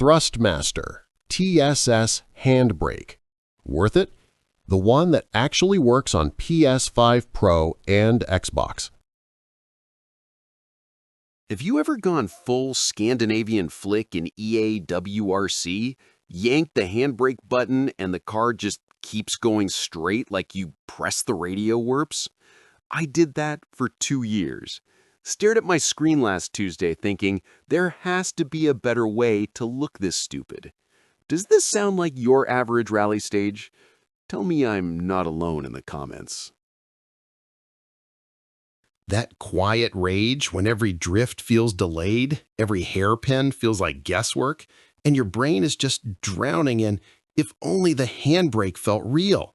Thrustmaster TSS Handbrake. Worth it? The one that actually works on PS5 Pro and Xbox. Have you ever gone full Scandinavian flick in EA WRC, yanked the handbrake button and the car just keeps going straight like you press the radio warps? I did that for 2 years. Stared at my screen last Tuesday thinking, there has to be a better way to look this stupid. Does this sound like your average rally stage? Tell me I'm not alone in the comments. That quiet rage when every drift feels delayed, every hairpin feels like guesswork, and your brain is just drowning in, if only the handbrake felt real.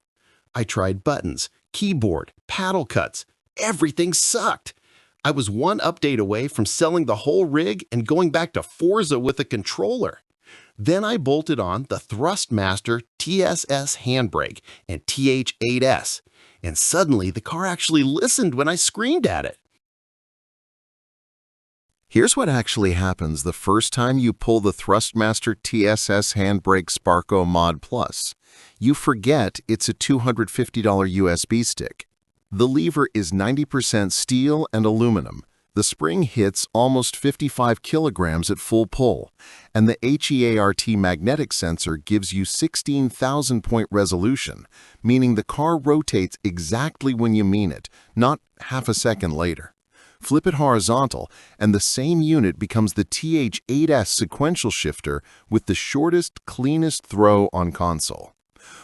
I tried buttons, keyboard, paddle cuts. Everything sucked. I was one update away from selling the whole rig and going back to Forza with a controller. Then I bolted on the Thrustmaster TSS Handbrake and H.E.A.R.T, and suddenly the car actually listened when I screamed at it. Here's what actually happens the first time you pull the Thrustmaster TSS Handbrake Sparco Mod Plus. You forget it's a $250 USB stick. The lever is 90% steel and aluminum. The spring hits almost 55 kilograms at full pull, and the H.E.A.R.T magnetic sensor gives you 16,000-point resolution, meaning the car rotates exactly when you mean it, not half a second later. Flip it horizontal, and the same unit becomes the H.E.A.R.T sequential shifter with the shortest, cleanest throw on console.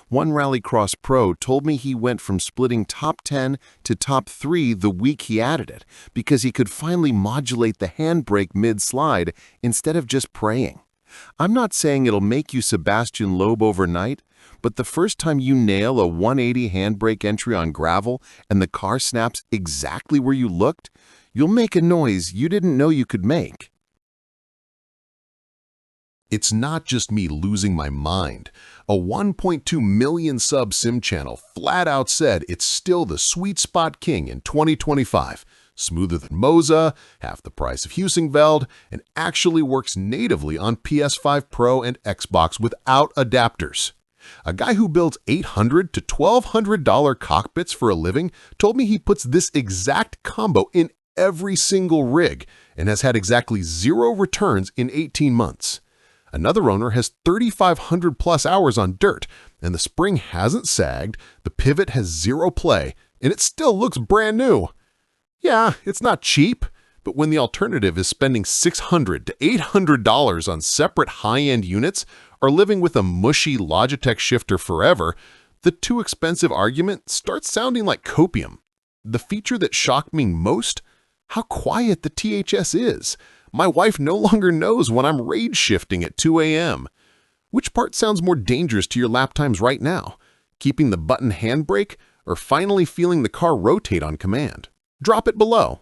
One rallycross pro told me he went from splitting top 10 to top 3 the week he added it because he could finally modulate the handbrake mid-slide instead of just praying. I'm not saying it'll make you Sébastien Loeb overnight, but the first time you nail a 180 handbrake entry on gravel and the car snaps exactly where you looked, you'll make a noise you didn't know you could make. It's not just me losing my mind. A 1.2 million sub sim channel flat out said it's still the sweet spot king in 2025. Smoother than Moza, half the price of Husingveld, and actually works natively on PS5 Pro and Xbox without adapters. A guy who builds $800 to $1,200 cockpits for a living told me he puts this exact combo in every single rig and has had exactly 0 returns in 18 months. Another owner has 3,500 plus hours on dirt, and the spring hasn't sagged, the pivot has 0 play, and it still looks brand new. Yeah, it's not cheap, but when the alternative is spending $600 to $800 on separate high-end units or living with a mushy Logitech shifter forever, the too expensive argument starts sounding like copium. The feature that shocked me most? How quiet the THS is. My wife no longer knows when I'm rage shifting at 2 a.m. Which part sounds more dangerous to your lap times right now? Keeping the button handbrake or finally feeling the car rotate on command? Drop it below.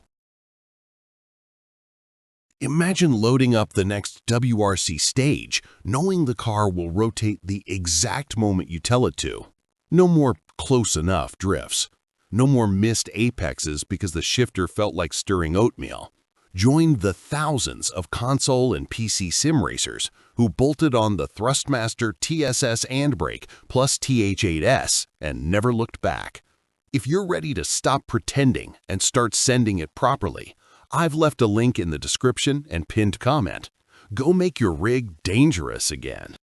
Imagine loading up the next WRC stage, knowing the car will rotate the exact moment you tell it to. No more close enough drifts. No more missed apexes because the shifter felt like stirring oatmeal. Join the thousands of console and PC sim racers who bolted on the Thrustmaster TSS Handbrake plus H.E.A.R.T and never looked back. If you're ready to stop pretending and start sending it properly, I've left a link in the description and pinned comment. Go make your rig dangerous again.